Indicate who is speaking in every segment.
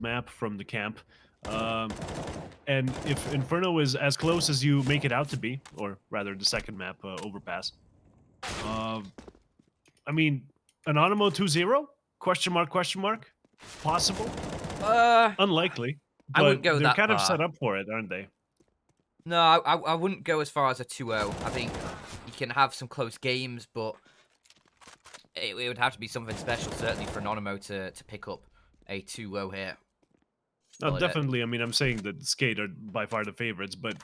Speaker 1: map from the camp. Um, and if Inferno is as close as you make it out to be, or rather the second map, Overpass, um, I mean, Anonymo 2-0? Question mark, question mark? Possible?
Speaker 2: Uh,
Speaker 1: Unlikely.
Speaker 2: I
Speaker 1: But
Speaker 2: wouldn't go
Speaker 1: they're
Speaker 2: that
Speaker 1: kind of
Speaker 2: far.
Speaker 1: set up for it, aren't they?
Speaker 2: No, I wouldn't go as far as a 2-0. I think you can have some close games, but it would have to be something special, certainly for Anonymo to pick up a 2-0 here.
Speaker 1: No,
Speaker 2: Well,
Speaker 1: definitely. I mean, I'm saying that SKADE are by far the favorites, but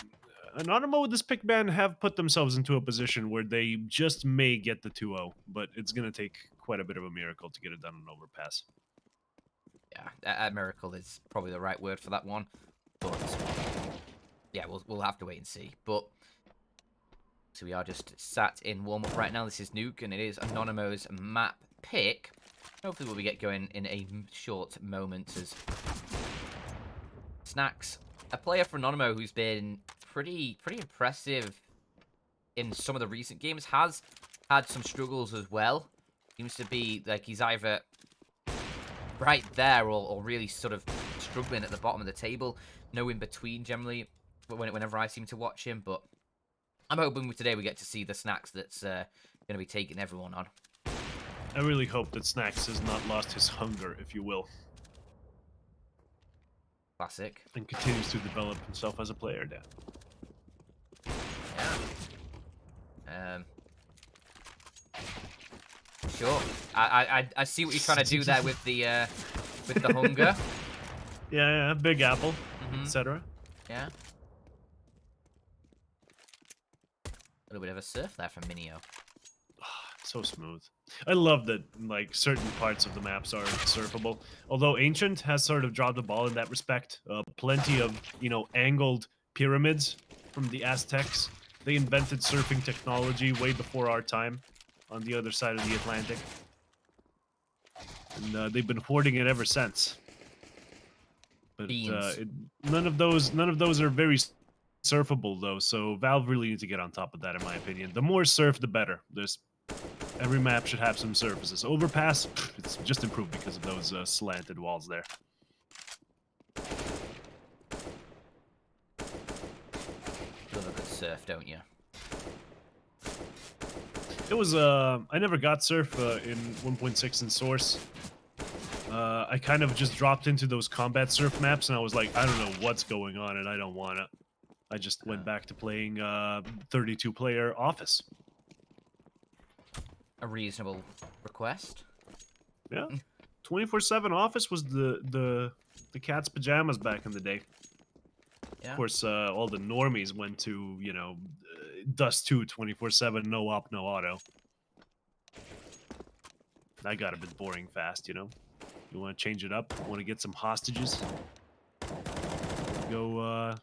Speaker 1: Anonymo with this pick ban have put themselves into a position where they just may get the 2-0, but it's going to take quite a bit of a miracle to get it done on Overpass.
Speaker 2: yeah, a miracle is probably the right word for that one. But yeah, we'll have to wait and see. But so we are just sat in warm up right now. This is Nuke, and it is Anonymo's map pick. Hopefully, we'll get going in a short moment as Snacks, a player for Anonymo who's been pretty impressive in some of the recent games, has had some struggles as well. Seems to be like he's either right there or really sort of struggling at the bottom of the table. No in between generally whenever I seem to watch him, but I'm hoping today we get to see the Snacks that's going to be taking everyone on.
Speaker 1: I really hope that Snacks has not lost his hunger, if you will,
Speaker 2: Classic.
Speaker 1: and continues to develop himself as a player, Dan.
Speaker 2: Yeah. Sure. I see what you're trying to do there with the hunger.
Speaker 1: Yeah, Big Apple,
Speaker 2: Mm-hmm.
Speaker 1: etc.
Speaker 2: Yeah. A little bit of a surf there from Minio.
Speaker 1: So smooth. I love that like certain parts of the maps are surfable. Although Ancient has sort of dropped the ball in that respect. Plenty of angled pyramids from the Aztecs. They invented surfing technology way before our time on the other side of the Atlantic, and they've been hoarding it ever since. But
Speaker 2: Beans.
Speaker 1: none of those are very surfable though. So Valve really needs to get on top of that, in my opinion. The more surf, the better. There's Every map should have some surfaces. Overpass, it's just improved because of those slanted walls there.
Speaker 2: Love a good surf, don't you?
Speaker 1: It was, I never got surf in 1.6 in Source. I kind of just dropped into those combat surf maps and I was like, I don't know what's going on and I don't want it. I just went back to playing 32-player Office.
Speaker 2: A reasonable request.
Speaker 1: Yeah. 24/7 Office was the cat's pajamas back in the day.
Speaker 2: Yeah.
Speaker 1: Of course, all the normies went to, Dust 2 24/7, no op, no auto. That got a bit boring fast, you know? You want to change it up? Want to get some hostages? Go,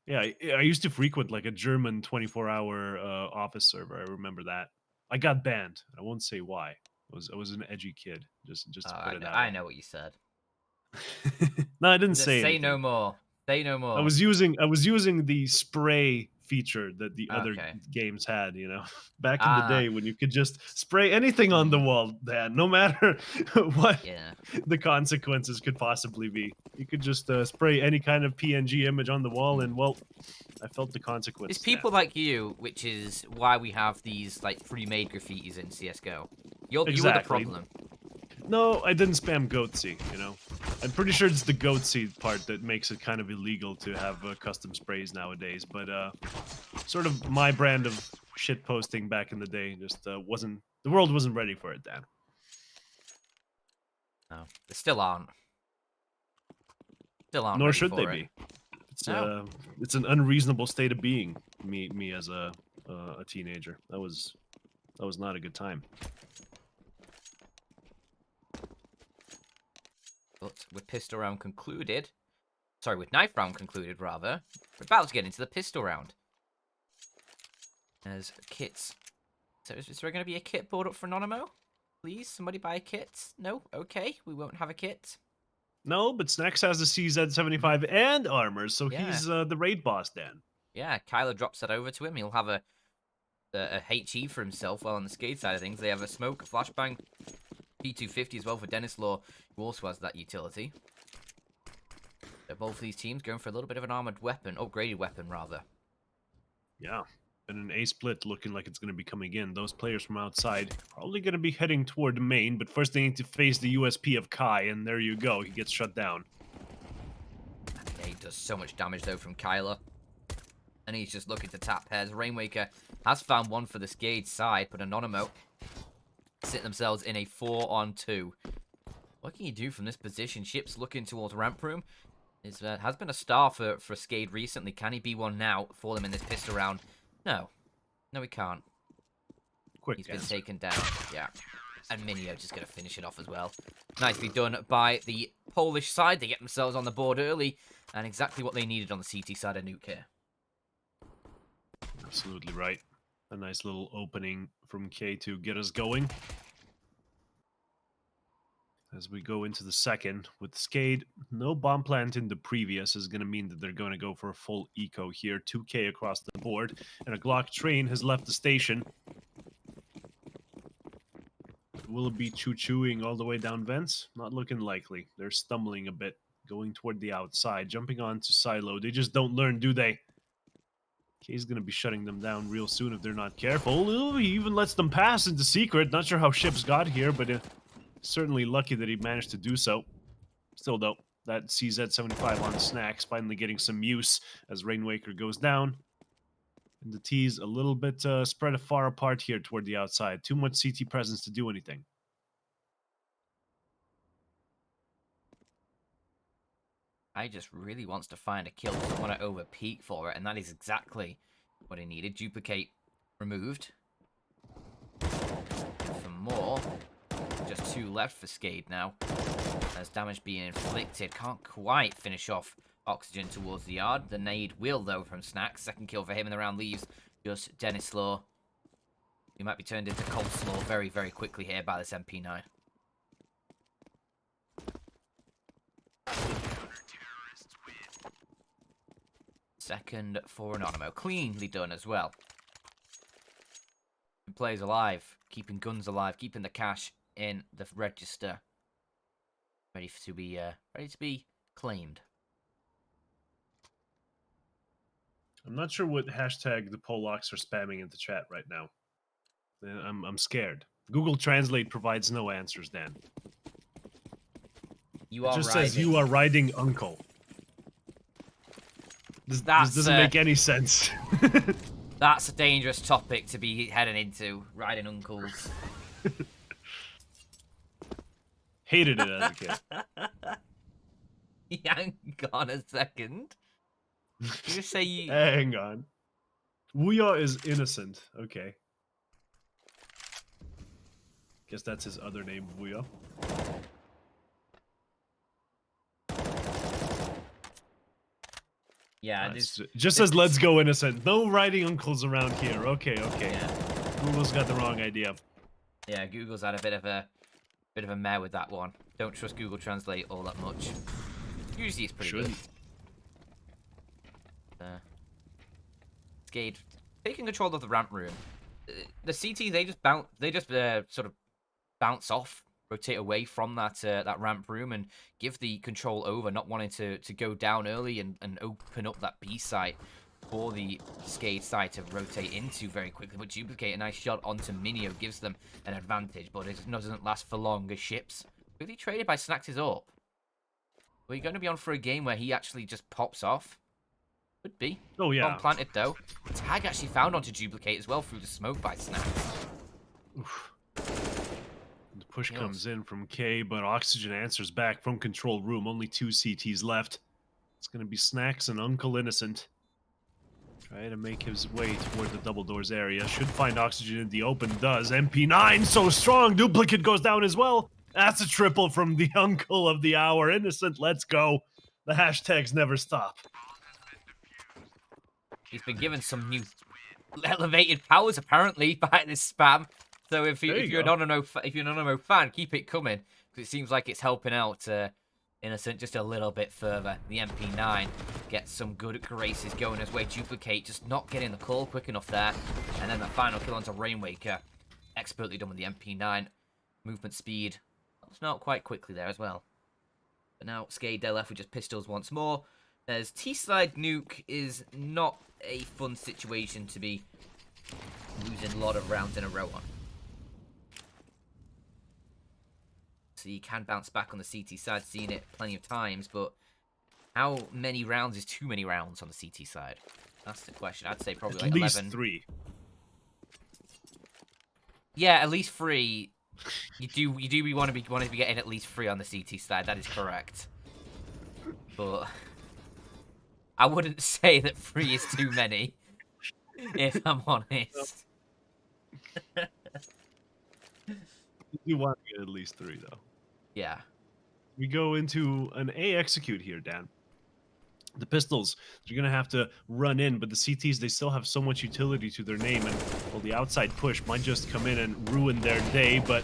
Speaker 1: yeah, I used to frequent like a German 24-hour office server. I remember that. I got banned. I won't say why. I was an edgy kid, just to put it that
Speaker 2: I
Speaker 1: way.
Speaker 2: know what you said.
Speaker 1: No, I didn't
Speaker 2: Just
Speaker 1: say
Speaker 2: say no
Speaker 1: anything.
Speaker 2: more. Say no
Speaker 1: I
Speaker 2: more.
Speaker 1: was using the spray feature that the other
Speaker 2: Okay.
Speaker 1: games had, back in the
Speaker 2: Ah.
Speaker 1: day when you could just spray anything on the wall, Dan, no matter what
Speaker 2: Yeah.
Speaker 1: the consequences could possibly be. You could just spray any kind of PNG image on the wall, and well, I felt the
Speaker 2: It's
Speaker 1: consequences, Dan.
Speaker 2: people like you, which is why we have these like pre-made graffitis in CS:GO. You were the
Speaker 1: Exactly.
Speaker 2: problem.
Speaker 1: No, I didn't spam goatse. I'm pretty sure it's the goatse part that makes it kind of illegal to have custom sprays nowadays, but sort of my brand of shit posting back in the day just wasn't the world wasn't ready for it, Dan.
Speaker 2: No, they still aren't. Still aren't
Speaker 1: Nor
Speaker 2: ready
Speaker 1: should they
Speaker 2: for it.
Speaker 1: be. It's
Speaker 2: No.
Speaker 1: uh it's an unreasonable state of being. Me as a teenager. That was not a good time.
Speaker 2: But with pistol round concluded, sorry, with knife round concluded rather, we're about to get into the pistol round. As kits. So is there going to be a kit board up for Anonymo? Please, somebody buy a kit? No? Okay, we won't have a kit.
Speaker 1: No, but Snacks has the CZ75 and armor, so
Speaker 2: Yeah.
Speaker 1: he's the raid boss, Dan.
Speaker 2: Yeah, Kyler drops that over to him. He'll have a HE for himself. While on the SKADE side of things, they have a smoke, a flashbang, P250 as well for Dennis Law, who also has that utility. So both of these teams going for a little bit of an armored weapon, upgraded weapon rather.
Speaker 1: Yeah. And an A split looking like it's going to be coming in. Those players from outside probably going to be heading toward the main, but first they need to face the USP of Kai, and there you go. He gets shut down.
Speaker 2: Yeah, he does so much damage though from Kyler. And he's just looking to tap heads. Rainmaker has found one for the SKADE side, but Anonymo sit themselves in a 4-on-2. What can you do from this position? Ship's looking towards ramp room. Has been a star for SKADE recently. Can he be one now for them in this pistol round? No. No, he can't.
Speaker 1: Quick
Speaker 2: He's been
Speaker 1: answer.
Speaker 2: taken down. Yeah. And Minio just going to finish it off as well. Nicely done by the Polish side. They get themselves on the board early. And exactly what they needed on the CT side of Nuke here.
Speaker 1: Absolutely right. A nice little opening from K to get us going. As we go into the second, with SKADE, no bomb plant in the previous is going to mean that they're going to go for a full eco here. 2K across the board, and a Glock train has left the station. Will it be choo-chooing all the way down vents? Not looking likely. They're stumbling a bit, going toward the outside, jumping onto silo. They just don't learn, do they? K's going to be shutting them down real soon if they're not careful. Ooh, he even lets them pass into secret. Not sure how ships got here, but certainly lucky that he managed to do so. Still though, that CZ-75 on snacks finally getting some use as Rainmaker goes down. And the T's a little bit spread far apart here toward the outside. Too much CT presence to do anything.
Speaker 2: I just really wants to find a kill. Doesn't want to over peak for it, and that is exactly what he needed. Duplicate removed. For more. Just 2 left for SKADE now. As damage being inflicted. Can't quite finish off Oxygen towards the yard. The nade will, though, from Snacks. Second kill for him, and the round leaves just Dennis Law. He might be turned into coleslaw very, very quickly here by this MP9. Second for Anonymo. Cleanly done as well. Players alive. Keeping guns alive. Keeping the cash in the register. Ready to be claimed.
Speaker 1: I'm not sure what hashtag the Polacks are spamming into chat right now. I'm scared. Google Translate provides no answers, Dan.
Speaker 2: You
Speaker 1: It
Speaker 2: are
Speaker 1: just
Speaker 2: riding.
Speaker 1: says you are riding uncle. This doesn't make any sense.
Speaker 2: That's a dangerous topic to be heading into, riding uncles.
Speaker 1: Hated it as a kid.
Speaker 2: Hang on a second. You say you...
Speaker 1: Hang on. Wuya is innocent. Okay. Guess that's his other name, Wuya.
Speaker 2: Yeah,
Speaker 1: just says let's go innocent. No riding uncles around here. Okay, okay.
Speaker 2: Yeah.
Speaker 1: Google's got the wrong idea.
Speaker 2: Yeah, Google's had a bit of a mare with that one. Don't trust Google Translate all that much. Usually it's pretty good. SKADE taking control of the ramp room. The CT they just sort of bounce off, rotate away from that ramp room and give the control over, not wanting to go down early and open up that B site for the SKADE side to rotate into very quickly. But Duplicate, a nice shot onto Minio, gives them an advantage, but it doesn't last for long as Ships really traded by Snacks is up. Are you going to be on for a game where he actually just pops off? Could be.
Speaker 1: Oh, yeah.
Speaker 2: Unplanted, though. Tag actually found onto Duplicate as well through the smoke by Snacks.
Speaker 1: Oof. The push comes in from K, but Oxygen answers back from control room. Only 2 CTs left. It's going to be Snacks and Uncle Innocent. Try to make his way toward the double doors area. Should find Oxygen in the open. Does. MP9 so strong. Duplicate goes down as well. That's a triple from the uncle of the hour. Innocent, let's go. The hashtags never stop.
Speaker 2: He's been given some new elevated powers apparently by this spam. So if you're an Anonymo fan, keep it coming because it seems like it's helping out Innocent just a little bit further. The MP9 gets some good graces going his way. Duplicate just not getting the call quick enough there, and then the final kill onto Rainmaker, expertly done with the MP9. Movement speed. It's not quite quickly there as well. But now SKADE, they're left with just pistols once more. As T-side nuke is not a fun situation to be losing a lot of rounds in a row on. So you can bounce back on the CT side, seen it plenty of times, but how many rounds is too many rounds on the CT side? That's the question. I'd say probably
Speaker 1: At
Speaker 2: like
Speaker 1: least
Speaker 2: 11.
Speaker 1: 3.
Speaker 2: Yeah, at least 3. You do want to be getting at least 3 on the CT side. That is correct. But I wouldn't say that 3 is too many, if I'm honest.
Speaker 1: You want to get at least 3, though.
Speaker 2: Yeah.
Speaker 1: We go into an A execute here, Dan. The pistols, they're going to have to run in, but the CTs, they still have so much utility to their name, and well, the outside push might just come in and ruin their day, but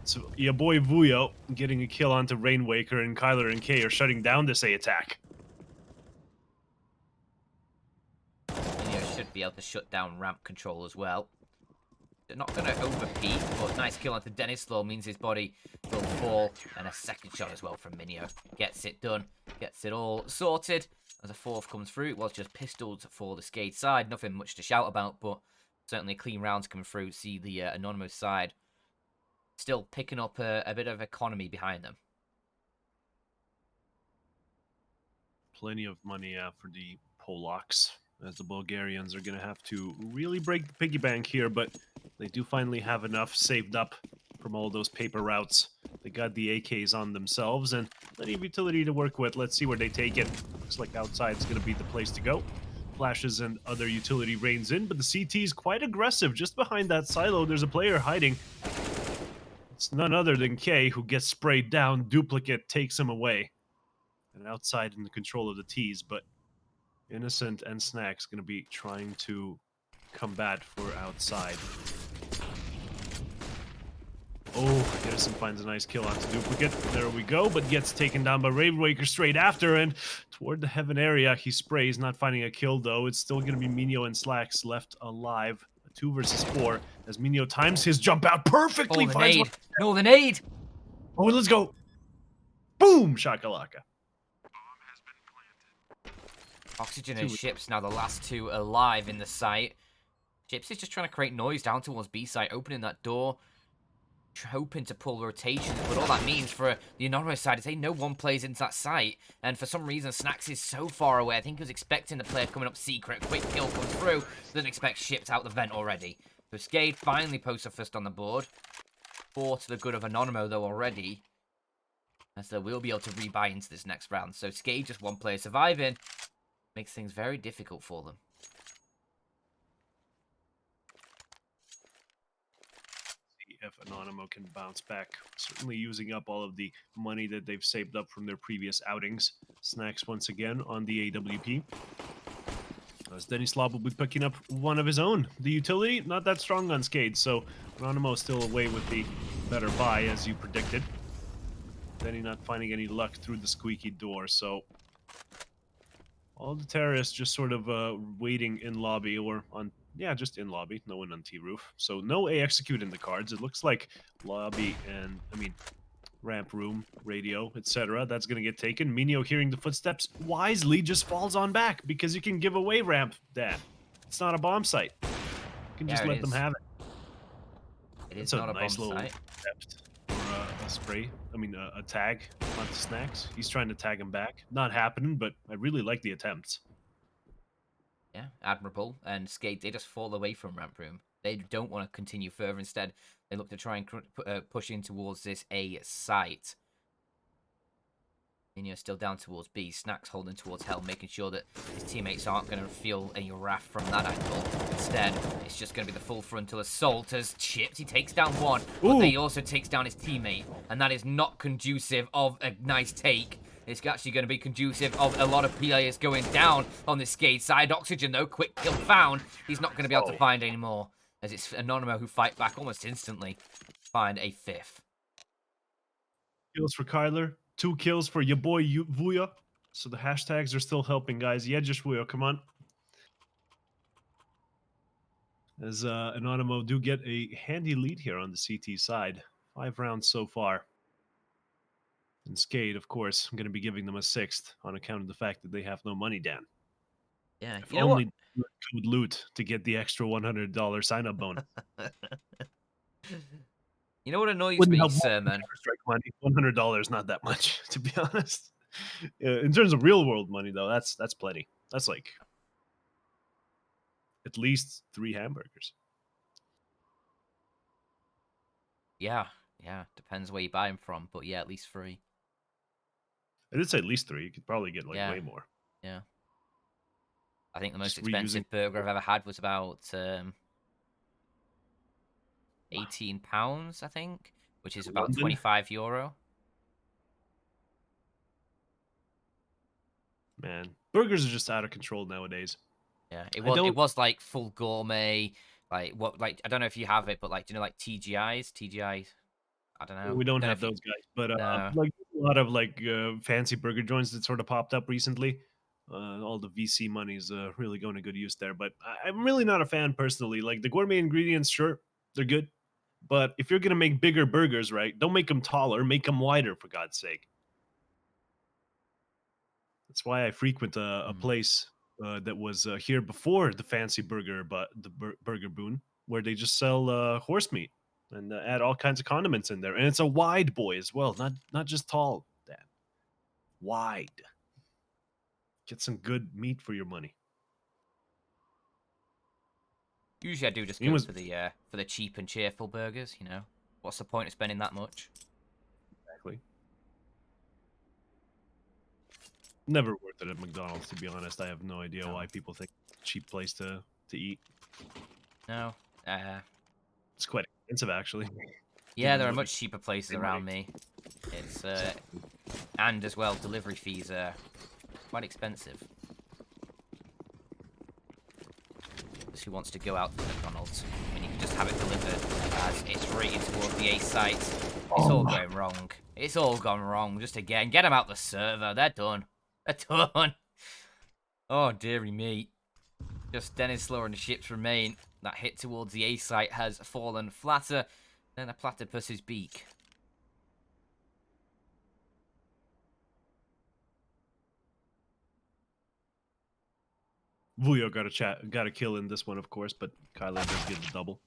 Speaker 1: so your boy Vuyo getting a kill onto Rainwaker, and Kyler and Kay are shutting down this A attack.
Speaker 2: Anonymo should be able to shut down ramp control as well. They're not going to overpeak, but nice kill onto Denislow means his body will fall. And a second shot as well from Minio. Gets it done. Gets it all sorted. As a fourth comes through, it was just pistols for the SKADE side. Nothing much to shout about, but certainly clean rounds coming through. See the Anonymo side still picking up a bit of economy behind them.
Speaker 1: Plenty of money for the Polacks, as the Bulgarians are going to have to really break the piggy bank here, but they do finally have enough saved up from all those paper routes. They got the AKs on themselves and plenty of utility to work with. Let's see where they take it. Looks like outside's going to be the place to go. Flashes and other utility rains in, but the CT is quite aggressive. Just behind that silo, there's a player hiding. It's none other than Kay, who gets sprayed down. Duplicate takes him away. And outside in the control of the T's, but Innocent and Snacks going to be trying to combat for outside. Oh, Innocent finds a nice kill onto Duplicate. There we go, but gets taken down by Ravenwaker straight after, and toward the heaven area, he sprays, not finding a kill though. It's still going to be Minio and Slacks left alive. A 2 versus 4, as Minio times his jump out perfectly.
Speaker 2: Oh, the
Speaker 1: Finds
Speaker 2: nade.
Speaker 1: one.
Speaker 2: No, the nade.
Speaker 1: Oh, let's go. Boom, shakalaka.
Speaker 2: Oxygen and Ships now the last 2 alive in the site. Ships is just trying to create noise down towards B site, opening that door, hoping to pull rotations, but all that means for the Anonymo side is they know one plays into that site, and for some reason Snacks is so far away. I think he was expecting the player coming up secret, quick kill comes through, doesn't expect Ships out the vent already. So SKADE finally posts a first on the board. 4 to the good of Anonymo though already, as they will be able to rebuy into this next round. So SKADE just one player surviving. Makes things very difficult for them.
Speaker 1: See if Anonymo can bounce back. Certainly using up all of the money that they've saved up from their previous outings. Snacks once again on the AWP. As Denislow will be picking up one of his own. The utility, not that strong on SKADE, so Anonymo still away with the better buy, as you predicted. Denny not finding any luck through the squeaky door, so all the terrorists just sort of waiting in lobby or on, yeah, just in lobby. No one on T-roof. So no A execute in the cards. It looks like lobby and, ramp room, radio, etc. That's going to get taken. Minio hearing the footsteps wisely just falls on back because you can give away ramp, Dan. It's not a bomb site. You can just let them have it.
Speaker 2: It is not a bomb site.
Speaker 1: Or a spray. A tag onto Snacks. He's trying to tag him back. Not happening, but I really like the attempts.
Speaker 2: Yeah, admirable. And SKADE, they just fall away from ramp room. They don't want to continue further. Instead, they look to try and push in towards this A site. Minio still down towards B. Snacks holding towards Hell, making sure that his teammates aren't going to feel any wrath from that angle. Instead, it's just going to be the full frontal assault as Chips. He takes down one, but then he also takes down his teammate. And that is not conducive of a nice take. It's actually going to be conducive of a lot of players going down on the SKADE side. Oxygen, though, quick kill found. He's not going to be able to find anymore, as it's Anonymo who fight back almost instantly. Find a 5th.
Speaker 1: Kills for Kyler. 2 kills for your boy Vuya. So the hashtags are still helping, guys. Yeah, just Vuya, come on. As Anonymo do get a handy lead here on the CT side. 5 rounds so far. And SKADE, of course, I'm going to be giving them a 6th on account of the fact that they have no money, Dan.
Speaker 2: Yeah,
Speaker 1: If
Speaker 2: you know what?
Speaker 1: only code loot to get the extra $100 sign-up bonus.
Speaker 2: You know what annoys
Speaker 1: Wouldn't
Speaker 2: me,
Speaker 1: help more
Speaker 2: sir,
Speaker 1: than
Speaker 2: man?
Speaker 1: Counter-Strike money. $100 not that much, to be honest. In terms of real world money, though, that's plenty. That's like at least 3 hamburgers.
Speaker 2: Yeah, yeah. Depends where you buy them from, but yeah, at least 3.
Speaker 1: I did say at least 3. You could probably get like
Speaker 2: Yeah,
Speaker 1: way more.
Speaker 2: yeah. I think the most
Speaker 1: Just reusing.
Speaker 2: expensive burger I've ever had was about
Speaker 1: Wow.
Speaker 2: £18, I think, which is about
Speaker 1: London,
Speaker 2: €25.
Speaker 1: man, burgers are just out of control nowadays.
Speaker 2: Yeah,
Speaker 1: I
Speaker 2: it
Speaker 1: don't.
Speaker 2: was like full gourmet, like what like I don't know if you have it, but like do you know like TGI's? TGI, I don't know.
Speaker 1: We don't
Speaker 2: Don't know
Speaker 1: have
Speaker 2: if you
Speaker 1: those guys, but
Speaker 2: no.
Speaker 1: like a lot of like fancy burger joints that sort of popped up recently. All the VC money's really going to good use there, but I'm really not a fan personally. Like the gourmet ingredients, sure, they're good, but if you're gonna make bigger burgers, right, don't make them taller, make them wider for God's sake. That's why I frequent a
Speaker 2: Mm.
Speaker 1: place that was here before the fancy burger, but the Burger Boon, where they just sell horse meat and add all kinds of condiments in there, and it's a wide boy as well, not just tall. Dad, wide. Get some good meat for your money.
Speaker 2: Usually I do just
Speaker 1: He
Speaker 2: go
Speaker 1: was
Speaker 2: for the cheap and cheerful burgers, you know. What's the point of spending that much?
Speaker 1: exactly never worth it at McDonald's. To be honest, I have no idea
Speaker 2: No.
Speaker 1: why people think it's a cheap place to eat.
Speaker 2: No.
Speaker 1: It's quite expensive actually,
Speaker 2: Yeah,
Speaker 1: given
Speaker 2: there are
Speaker 1: what you
Speaker 2: much cheaper places
Speaker 1: pay money.
Speaker 2: around me. It's and as well delivery fees are quite expensive. Who wants to go out to McDonald's and you can just have it delivered as it's rated towards the A site. It's all
Speaker 1: Oh,
Speaker 2: going wrong. It's all gone wrong. Just again, get them out the server. They're done. They're done. Oh, dearie me. Just Dennis Slower and the ships remain. That hit towards the A site has fallen flatter than a platypus's beak.
Speaker 1: Vuyo got a kill in this one, of course, but Kyler does get the double.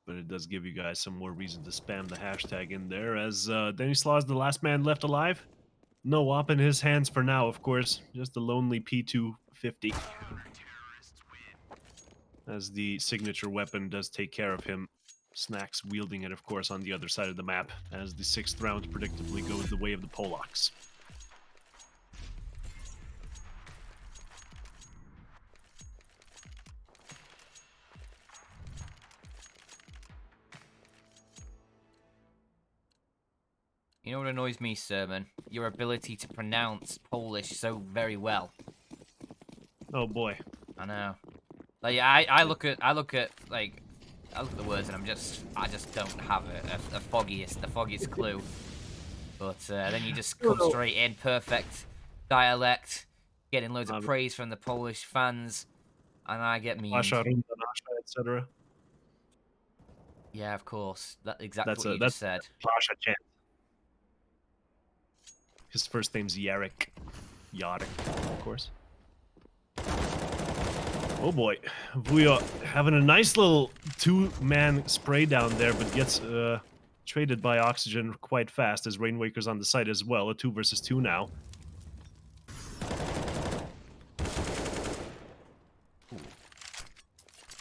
Speaker 1: But it does give you guys some more reason to spam the hashtag in there, as Denny Slaw is the last man left alive. No op in his hands for now, of course. Just a lonely P250. As the signature weapon does take care of him. Snacks wielding it, of course, on the other side of the map, as the 6th round predictably goes the way of the Polacks.
Speaker 2: You know what annoys me, Sermon? Your ability to pronounce Polish so very well.
Speaker 1: Oh boy.
Speaker 2: I know. Like I look at like I look at the words and I just don't have the foggiest clue. But then you just come straight in, perfect dialect, getting loads of praise from the Polish fans, and I get memed.
Speaker 1: Pasha, Runda, Nasha, etc.
Speaker 2: Yeah, of course. That's exactly
Speaker 1: That's
Speaker 2: what you
Speaker 1: that's
Speaker 2: just said.
Speaker 1: Pasha chant. His first name's Yarek. Yarek, of course. Oh boy. Vuyo having a nice little 2-man spray down there, but gets traded by Oxygen quite fast as Rainwaker's on the site as well. A 2 versus 2 now.
Speaker 2: Ooh.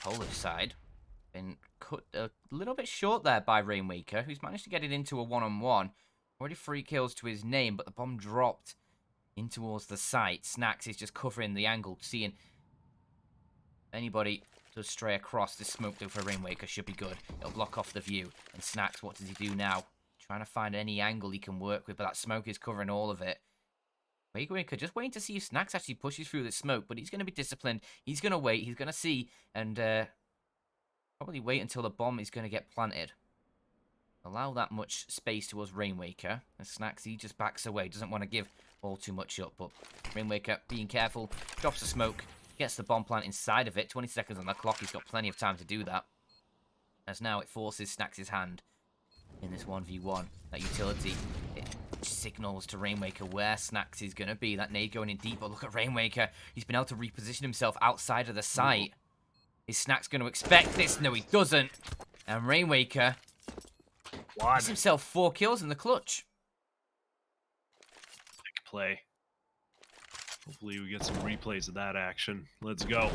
Speaker 2: Polish side been cut a little bit short there by Rainwaker, who's managed to get it into a one-on-one. Already 3 kills to his name, but the bomb dropped in towards the site. Snacks is just covering the angle, seeing anybody does stray across. This smoke though for Rainwaker should be good. It'll block off the view. And Snacks, what does he do now? Trying to find any angle he can work with, but that smoke is covering all of it. Rainwaker just waiting to see if Snacks actually pushes through the smoke, but he's going to be disciplined. He's going to wait. He's going to see, and probably wait until the bomb is going to get planted. Allow that much space towards Rainwaker. And Snacks, he just backs away. Doesn't want to give all too much up. But Rainwaker being careful. Drops the smoke. Gets the bomb plant inside of it. 20 seconds on the clock. He's got plenty of time to do that. As now it forces Snacks' hand in this 1v1. That utility, signals to Rainmaker where Snacks is going to be. That nade going in deep, but look at Rainmaker. He's been able to reposition himself outside of the site. Is Snacks going to expect this? No, he doesn't. And Rainmaker gets himself 4 kills in the clutch.
Speaker 1: Big play. Hopefully we get some replays of that action. Let's go.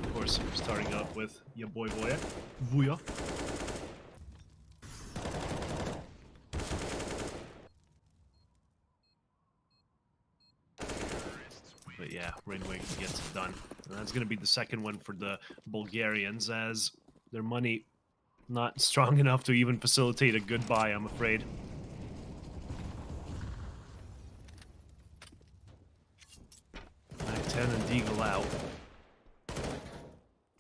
Speaker 1: Of course, starting up with your boy Vuya. But yeah, Rainmaker gets it done. And that's going to be the second one for the Bulgarians, as their money not strong enough to even facilitate a goodbye, I'm afraid. Mac-10 and Deagle out.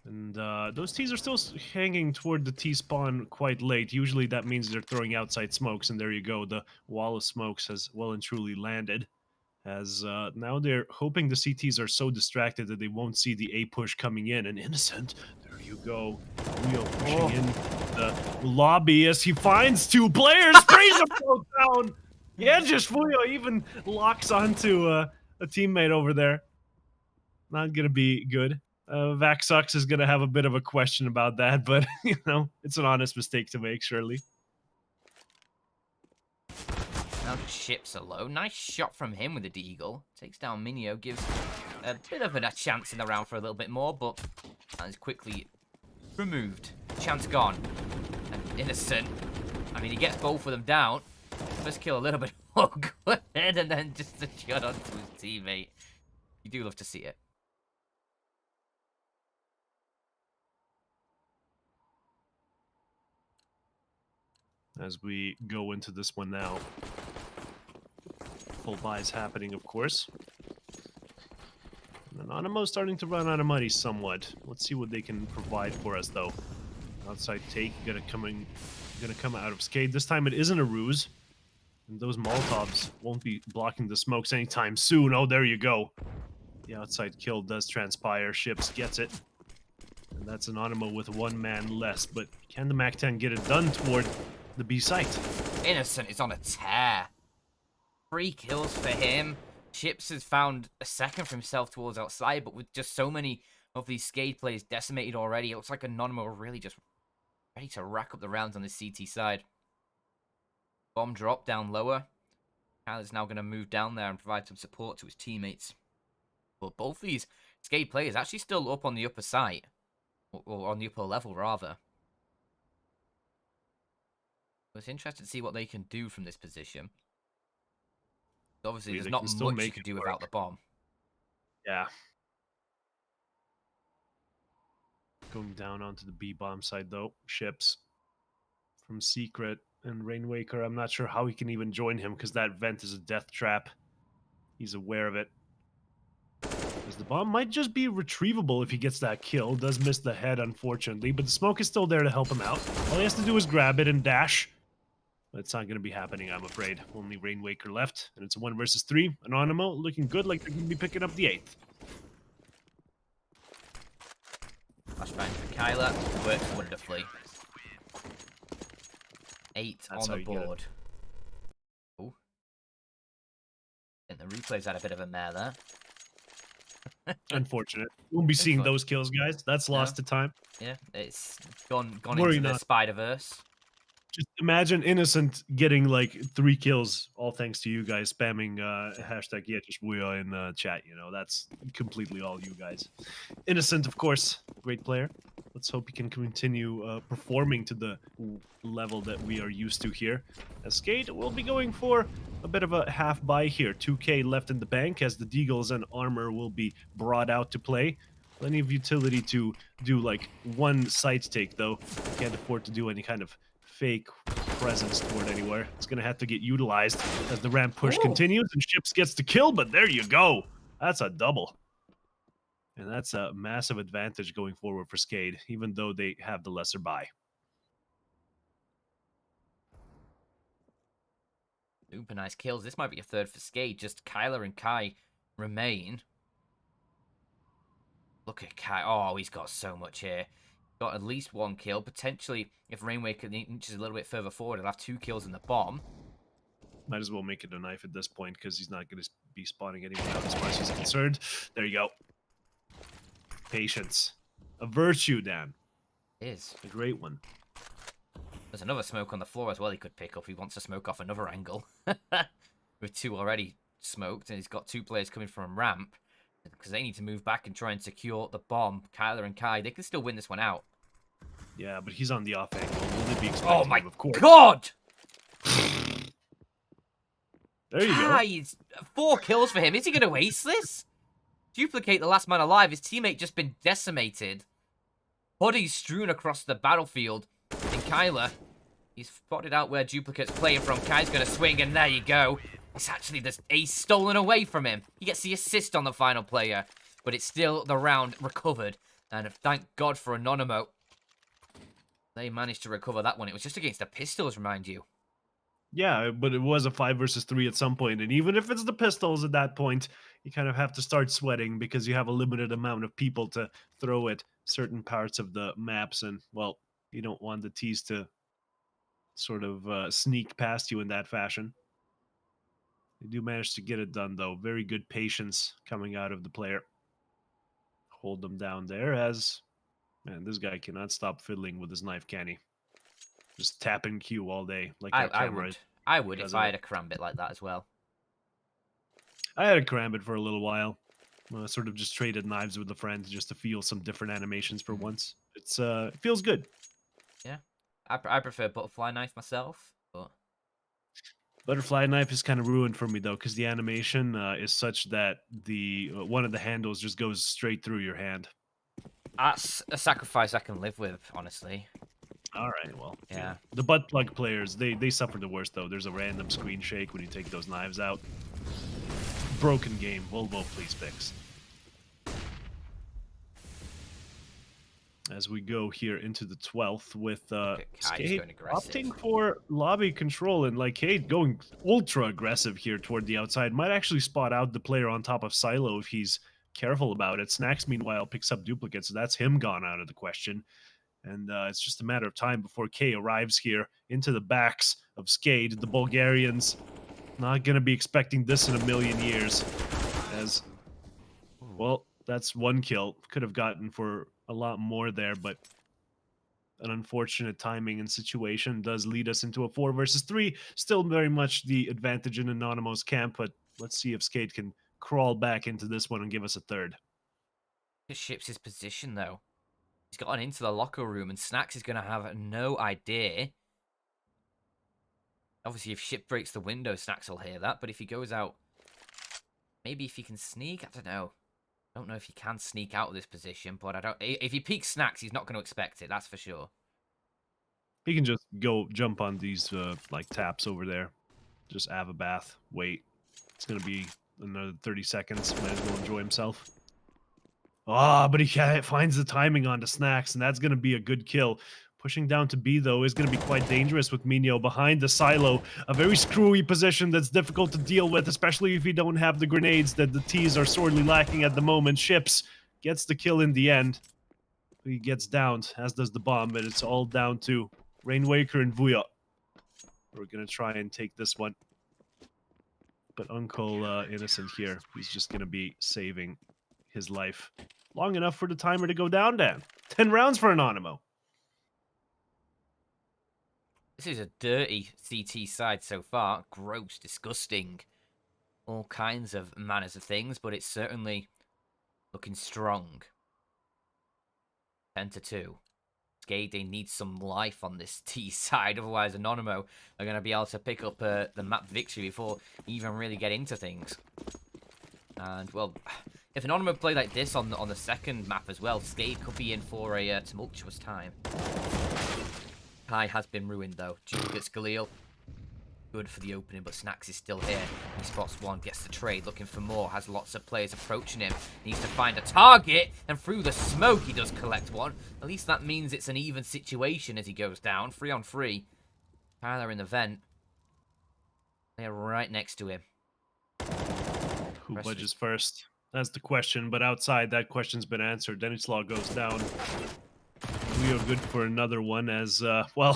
Speaker 1: And those T's are still hanging toward the T spawn quite late. Usually that means they're throwing outside smokes, and there you go. The wall of smokes has well and truly landed. As now they're hoping the CTs are so distracted that they won't see the A push coming in. And Innocent, there you go. Leo pushing in the lobby as he finds 2 players, sprays them both down. Yeah, just Fuyo even locks onto a teammate over there. Not gonna be good. Vaxux is gonna have a bit of a question about that, but you know, it's an honest mistake to make, surely.
Speaker 2: Now Ships alone. Nice shot from him with the Deagle. Takes down Minio, gives a bit of a chance in the round for a little bit more, but that is quickly removed. Chance gone. And Innocent. I mean, he gets both of them down. First kill a little bit more good, and then just a shot onto his teammate. You do love to see it.
Speaker 1: As we go into this one now. Full buys happening, of course. And Anonymo starting to run out of money somewhat. Let's see what they can provide for us, though. Outside take gonna come out of SKADE. This time it isn't a ruse. And those Molotovs won't be blocking the smokes anytime soon. Oh, there you go. The outside kill does transpire. Ships gets it. And that's Anonymo with 1 man less. But can the Mac-10 get it done toward the B site?
Speaker 2: Innocent is on a tear. 3 kills for him. Chips has found a second for himself towards outside, but with just so many of these SKADE players decimated already, it looks like Anonymo are really just ready to rack up the rounds on the CT side. Bomb drop down lower. Kyler's now going to move down there and provide some support to his teammates. But both these SKADE players actually still up on the upper site. Or on the upper level, rather. It's interesting to see what they can do from this position. Obviously, there's not much you can do without the bomb.
Speaker 1: Yeah. Going down onto the B bomb side, though. Ships from Secret and Rainwaker. I'm not sure how he can even join him, because that vent is a death trap. He's aware of it. Because the bomb might just be retrievable if he gets that kill. Does miss the head, unfortunately, but the smoke is still there to help him out. All he has to do is grab it and dash. But it's not going to be happening, I'm afraid. Only Rainwaker left, and it's a 1 versus 3. Anonymo looking good, like they're going to be picking up the 8th.
Speaker 2: Flashbang for Kyler. Works wonderfully. 8
Speaker 1: That's
Speaker 2: on the board. Oh. I think the replay's had a bit of a mare there.
Speaker 1: Unfortunate. We'll be seeing those kills, guys. That's lost to time.
Speaker 2: Yeah, it's gone into the Spider-Verse.
Speaker 1: Just imagine Innocent getting like 3 kills, all thanks to you guys spamming hashtag #YeJustWuya in chat. You know, that's completely all you guys. Innocent, of course, great player. Let's hope he can continue performing to the level that we are used to here. As SKADE will be going for a bit of a half buy here. 2k left in the bank, as the Deagles and armor will be brought out to play. Plenty of utility to do like 1 site take, though. Can't afford to do any kind of fake presence toward anywhere. It's gonna have to get utilized as the ramp push continues, and Ships gets the kill, but there you go. That's a double. And that's a massive advantage going forward for SKADE, even though they have the lesser buy.
Speaker 2: Super nice kills. This might be a 3rd for SKADE. Just Kyler and Kai remain. Look at Kai. Oh, he's got so much here. Got at least 1 kill. Potentially, if Rainwaker inches a little bit further forward, he'll have 2 kills in the bomb.
Speaker 1: Might as well make it a knife at this point because he's not going to be spawning anyone out as far as he's concerned. There you go. Patience. A virtue, Dan.
Speaker 2: It is.
Speaker 1: A great one.
Speaker 2: There's another smoke on the floor as well he could pick up if he wants to smoke off another angle. With 2 already smoked, and he's got 2 players coming from ramp. Because they need to move back and try and secure the bomb. Kyler and Kai, they can still win this one out.
Speaker 1: Yeah, but he's on the off angle. Will they be expecting
Speaker 2: Oh my
Speaker 1: him, of course.
Speaker 2: god!
Speaker 1: There you
Speaker 2: Kai,
Speaker 1: go.
Speaker 2: is 4 kills for him. Is he going to ace this? Duplicate the last man alive. His teammate just been decimated. Bodies strewn across the battlefield. And Kyler, he's spotted out where Duplicate's playing from. Kai's going to swing, and there you go. It's actually the ace stolen away from him. He gets the assist on the final player. But it's still the round recovered. And thank God for Anonymo. They managed to recover that one. It was just against the pistols, remind you.
Speaker 1: Yeah, but it was a 5 versus 3 at some point, and even if it's the pistols at that point, you kind of have to start sweating because you have a limited amount of people to throw at certain parts of the maps, and, well, you don't want the T's to sort of sneak past you in that fashion. They do manage to get it done, though. Very good patience coming out of the player. Hold them down there as... Man, this guy cannot stop fiddling with his knife, can he? Just tapping Q all day, like our camera.
Speaker 2: I would if I had a karambit like that as well.
Speaker 1: I had a karambit for a little while. Sort of just traded knives with a friend just to feel some different animations for once. It feels good.
Speaker 2: Yeah, I prefer butterfly knife myself, but
Speaker 1: Butterfly knife is kind of ruined for me though, because the animation is such that the one of the handles just goes straight through your hand.
Speaker 2: that's a sacrifice I can live with, honestly.
Speaker 1: All right, well,
Speaker 2: Yeah.
Speaker 1: The butt plug players, they suffer the worst though. There's a random screen shake when you take those knives out. Broken game. Volvo, please fix. As we go here into the 12th with SKADE opting for lobby control, and like Cade going ultra aggressive here toward the outside. Might actually spot out the player on top of Silo if he's careful about it. Snacks, meanwhile, picks up duplicates, so that's him gone out of the question. And it's just a matter of time before K arrives here into the backs of SKADE. The Bulgarians not going to be expecting this in a million years. As, well, that's 1 kill. Could have gotten for a lot more there, but an unfortunate timing and situation does lead us into a 4 versus 3. Still very much the advantage in Anonymo's camp, but let's see if SKADE can crawl back into this one and give us a 3rd.
Speaker 2: It ships his position, though. He's gotten into the locker room, and Snacks is going to have no idea. Obviously, if Ship breaks the window, Snacks will hear that, but if he goes out, maybe if he can sneak, I don't know. I don't know if he can sneak out of this position, but I don't. If he peeks Snacks, he's not going to expect it. That's for sure.
Speaker 1: He can just go jump on these like taps over there. Just have a bath. Wait. It's gonna be another 30 seconds. Might as well enjoy himself. Ah, but he finds the timing onto Snacks, and that's gonna be a good kill. Pushing down to B, though, is going to be quite dangerous with Minho behind the silo. A very screwy position that's difficult to deal with, especially if you don't have the grenades that the T's are sorely lacking at the moment. Ships gets the kill in the end. He gets downed, as does the bomb, but it's all down to Rainwaker and Vuya. We're going to try and take this one. But Uncle Innocent here, he's just going to be saving his life. Long enough for the timer to go down, Dan. 10 rounds for Anonymo.
Speaker 2: This is a dirty CT side so far. Gross, disgusting. All kinds of manners of things, but it's certainly looking strong. 10-2. SKADE needs some life on this T side, otherwise Anonymo are going to be able to pick up the map victory before even really get into things. And, well, if Anonymo play like this on the second map as well, SKADE could be in for a tumultuous time. Kai has been ruined, though. Duplicates Galil. Good for the opening, but Snacks is still here. He spots one, gets the trade, looking for more, has lots of players approaching him. Needs to find a target, and through the smoke he does collect one. At least that means it's an even situation as he goes down. 3-on-3. Tyler in the vent. They're right next to him.
Speaker 1: Who budges first? That's the question, but outside, that question's been answered. Denislaw goes down. We are good for another one as, well,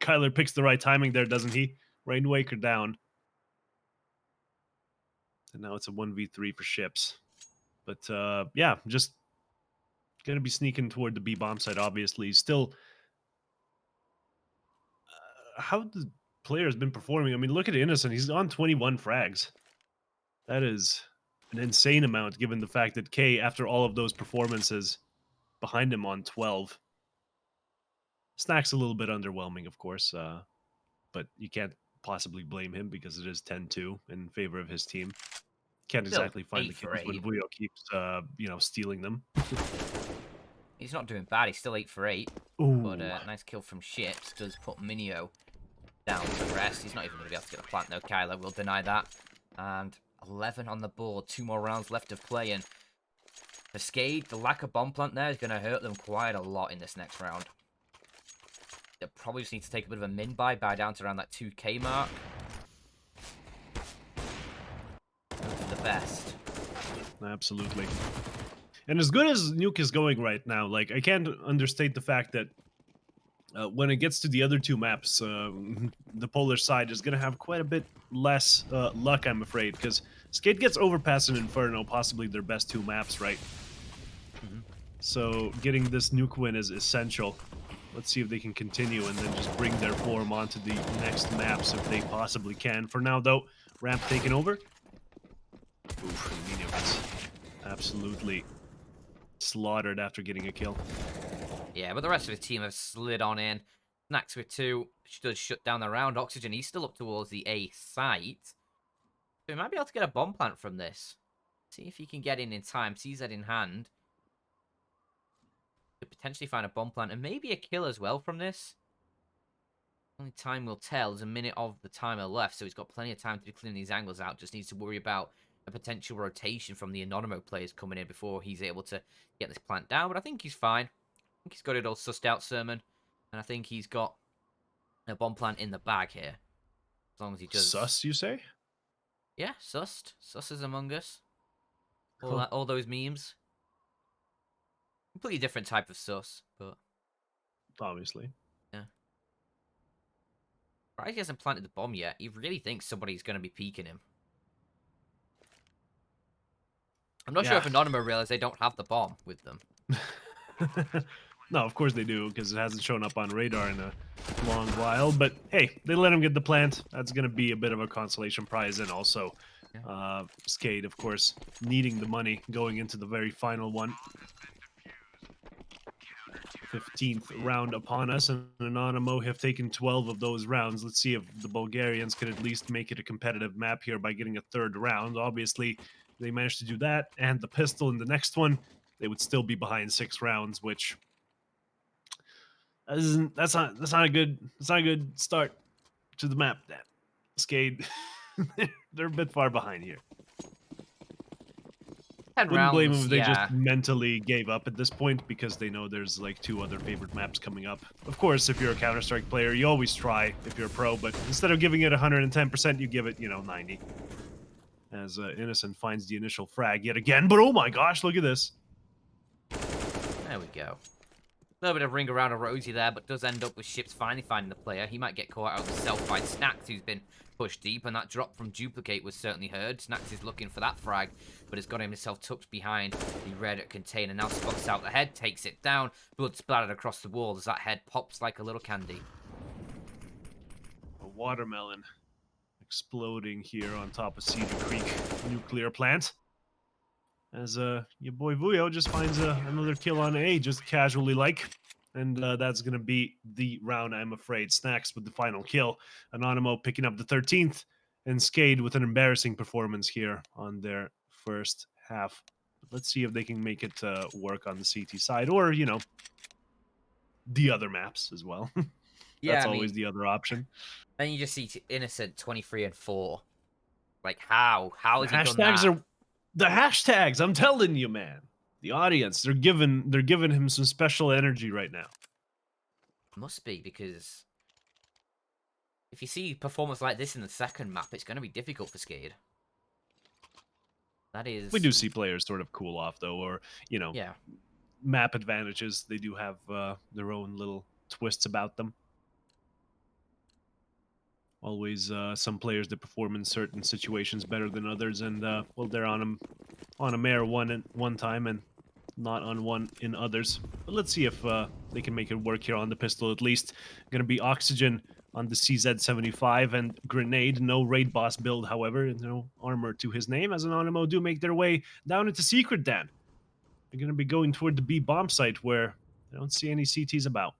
Speaker 1: Kyler picks the right timing there, doesn't he? Rainwaker down. And now it's a 1v3 for ships. But yeah, just going to be sneaking toward the B bomb site, obviously. Still, how the player has been performing. I mean, look at Innocent. He's on 21 frags. That is an insane amount given the fact that K, after all of those performances, behind him on 12. Snack's a little bit underwhelming, of course, but you can't possibly blame him because it is 10-2 in favor of his team. Can't
Speaker 2: Still
Speaker 1: exactly find
Speaker 2: 8
Speaker 1: the
Speaker 2: for
Speaker 1: kills when
Speaker 2: 8.
Speaker 1: Vuyo keeps, stealing them.
Speaker 2: He's not doing bad. He's still 8 for 8. But
Speaker 1: Ooh,
Speaker 2: nice kill from Ships does put Minio down to rest. He's not even going to be able to get a plant, though. Kylo will deny that. And 11 on the board. 2 more rounds left of play. And for SKADE, the lack of bomb plant there is going to hurt them quite a lot in this next round. They'll probably just need to take a bit of a min buy down to around that 2k mark. For the best.
Speaker 1: absolutely. And as good as Nuke is going right now, like, I can't understate the fact that when it gets to the other two maps, the Polish side is going to have quite a bit less luck, I'm afraid, because SKADE gets Overpass and Inferno, possibly their best two maps, right? So getting this Nuke win is essential. Let's see if they can continue and then just bring their form onto the next maps if they possibly can. For now, though, ramp taken over. Oof, Anonymo gets absolutely slaughtered after getting a kill.
Speaker 2: Yeah, but the rest of his team have slid on in. Snacks with 2. Does shut down the round. Oxygen, he's still up towards the A site. So he might be able to get a bomb plant from this. See if he can get in time. CZ in hand. Could potentially find a bomb plant and maybe a kill as well from this. Only time will tell. There's a minute of the timer left, so he's got plenty of time to clean these angles out. Just needs to worry about a potential rotation from the Anonymo players coming in before he's able to get this plant down. But I think he's fine. I think he's got it all sussed out, Sermon. And I think he's got a bomb plant in the bag here. As long as he does.
Speaker 1: Sus, you say?
Speaker 2: Yeah, sussed. Sus is among us.
Speaker 1: Huh.
Speaker 2: All those memes. Completely different type of sus, but
Speaker 1: Obviously.
Speaker 2: yeah. Right, he hasn't planted the bomb yet. He really thinks somebody's going to be peeking him. I'm not sure if Anonymo realized they don't have the bomb with them.
Speaker 1: No, of course they do, because it hasn't shown up on radar in a long while. But hey, they let him get the plant. That's going to be a bit of a consolation prize. And also, SKADE, of course, needing the money going into the very final one. 15th round upon us, and Anonymo have taken 12 of those rounds. Let's see if the Bulgarians could at least make it a competitive map here by getting a third round. Obviously, they managed to do that, and the pistol in the next one, they would still be behind 6 rounds, which that's not a good start to the map. That SKADE, they're a bit far behind here.
Speaker 2: 10
Speaker 1: Wouldn't blame
Speaker 2: rounds,
Speaker 1: them if they
Speaker 2: yeah.
Speaker 1: just mentally gave up at this point because they know there's like 2 other favorite maps coming up. Of course, if you're a Counter-Strike player, you always try if you're a pro, but instead of giving it 110%, you give it, 90. As Innocent finds the initial frag yet again, but oh my gosh, look at this.
Speaker 2: There we go. A little bit of ring around a rosy there, but does end up with Ships finally finding the player. He might get caught out of himself by Snacks, who's been pushed deep, and that drop from Duplicate was certainly heard. Snacks is looking for that frag, but has got himself tucked behind the red container. Now spots out the head, takes it down. Blood splattered across the wall as that head pops like a little candy.
Speaker 1: A watermelon exploding here on top of Cedar Creek nuclear plant. As your boy Vuyo just finds another kill on A, just casually like. And that's going to be the round, I'm afraid. Snacks with the final kill. Anonymo picking up the 13th. And SKADE with an embarrassing performance here on their first half. Let's see if they can make it work on the CT side. Or, the other maps as well. That's always the other option.
Speaker 2: Then you just see Innocent 23 and 4. Like, how? How has he done
Speaker 1: Hashtags
Speaker 2: that?
Speaker 1: are the hashtags. I'm telling you, man. The audience, they're giving him some special energy right now.
Speaker 2: Must be, because if you see performance like this in the second map, it's going to be difficult for SKADE. That is...
Speaker 1: We do see players sort of cool off, though, or,
Speaker 2: yeah.
Speaker 1: map advantages. They do have their own little twists about them. Always some players that perform in certain situations better than others, and well, they're on a mare one time and not on one in others. But let's see if they can make it work here on the pistol at least. Going to be Oxygen on the CZ75 and Grenade. No Raid Boss build, however, no armor to his name, as Anonymo do make their way down into Secret Dan. They're going to be going toward the B bomb site where I don't see any CTs about.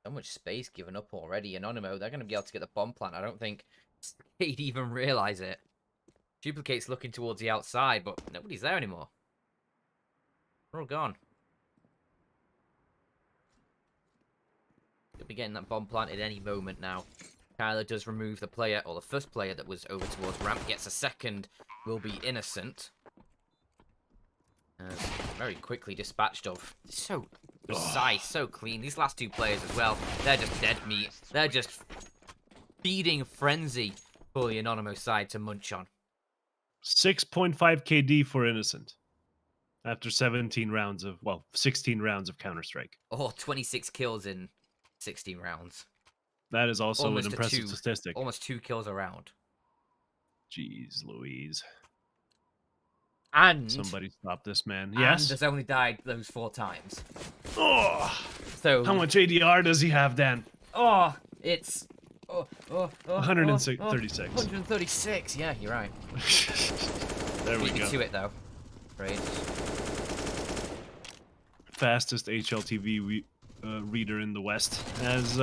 Speaker 2: So much space given up already. Anonymo, they're going to be able to get the bomb plant. I don't think SKADE even realize it. Duplicate's looking towards the outside, but nobody's there anymore. They're all gone. They'll be getting that bomb plant at any moment now. Kyler does remove the player, or the first player that was over towards ramp. Gets a second, will be Innocent. Very quickly dispatched of. So precise, so clean. These last two players as well, they're just dead meat. They're just feeding frenzy for the Anonymo side to munch on.
Speaker 1: 6.5 KD for Innocent after 17 rounds of, well, 16 rounds of Counter-Strike.
Speaker 2: Oh, 26 kills in 16 rounds.
Speaker 1: That is also an impressive statistic.
Speaker 2: Almost 2 kills a round.
Speaker 1: Jeez Louise.
Speaker 2: And
Speaker 1: somebody stop this man.
Speaker 2: And
Speaker 1: yes.
Speaker 2: has only died those 4 times.
Speaker 1: Oh.
Speaker 2: So
Speaker 1: how much ADR does he have, Dan?
Speaker 2: Oh, it's
Speaker 1: 136.
Speaker 2: 136. Yeah, you're right.
Speaker 1: There we go.
Speaker 2: To it though. Great.
Speaker 1: Fastest HLTV reader in the West, as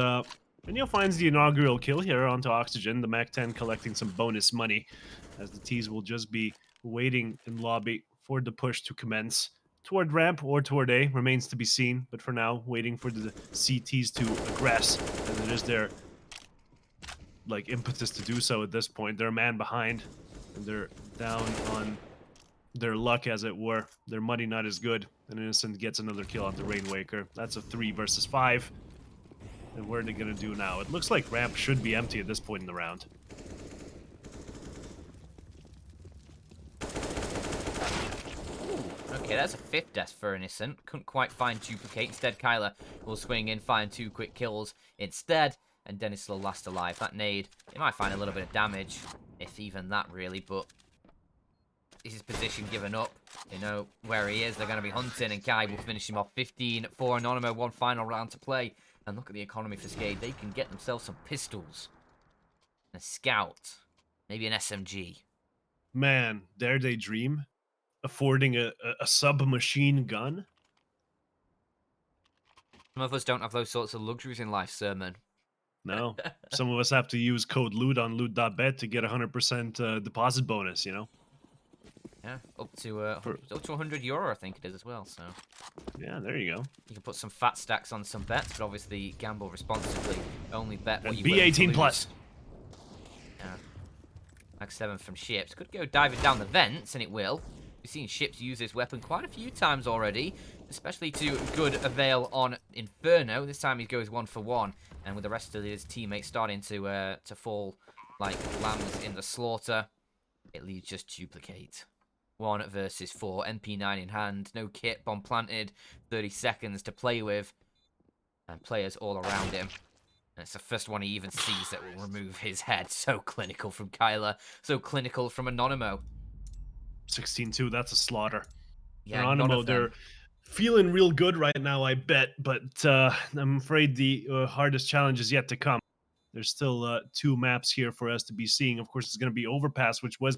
Speaker 1: Daniel finds the inaugural kill here onto Oxygen. The MAC-10 collecting some bonus money, as the T's will just be waiting in lobby for the push to commence. Toward ramp or toward A remains to be seen, but for now, waiting for the CTs to aggress, as it is their like impetus to do so at this point. They're a man behind, and they're down on their luck, as it were. Their money not as good. And Innocent gets another kill on the Rainwaker. That's a 3 versus 5. And what are they gonna do now? It looks like ramp should be empty at this point in the round.
Speaker 2: Okay, that's a 5th death for Innocent. Couldn't quite find Duplicate. Instead, Kyler will swing in, find 2 quick kills instead. And Dennis will last alive. That nade, he might find a little bit of damage, if even that really, but his position given up. They know where he is. They're going to be hunting, and Kai will finish him off. 15 for Anonymo. 1 final round to play. And look at the economy for SKADE. They can get themselves some pistols. A scout. Maybe an SMG.
Speaker 1: Man, dare they dream? Affording a submachine gun?
Speaker 2: Some of us don't have those sorts of luxuries in life, Sermon.
Speaker 1: No. Some of us have to use code LOOT on LOOT.BET to get 100% deposit bonus, you know?
Speaker 2: Yeah, up to €100, I think it is as well. So
Speaker 1: yeah, there you go.
Speaker 2: You can put some fat stacks on some bets, but obviously gamble responsibly. Only bet what you
Speaker 1: be 18 plus.
Speaker 2: Yeah. Max 7 from Ships could go diving down the vents, and it will. We've seen Ships use this weapon quite a few times already, especially to good avail on Inferno. This time he goes 1 for 1, and with the rest of his teammates starting to fall like lambs in the slaughter, it leaves just Duplicate. 1 versus 4, MP9 in hand, no kit, bomb planted, 30 seconds to play with, and players all around him. And it's the first one he even sees that will remove his head. So clinical from Kyler, so clinical from Anonymo.
Speaker 1: 16-2, that's a slaughter.
Speaker 2: Yeah,
Speaker 1: Anonymo, they're feeling real good right now, I bet, but I'm afraid the hardest challenge is yet to come. There's still 2 maps here for us to be seeing. Of course, it's going to be Overpass, which was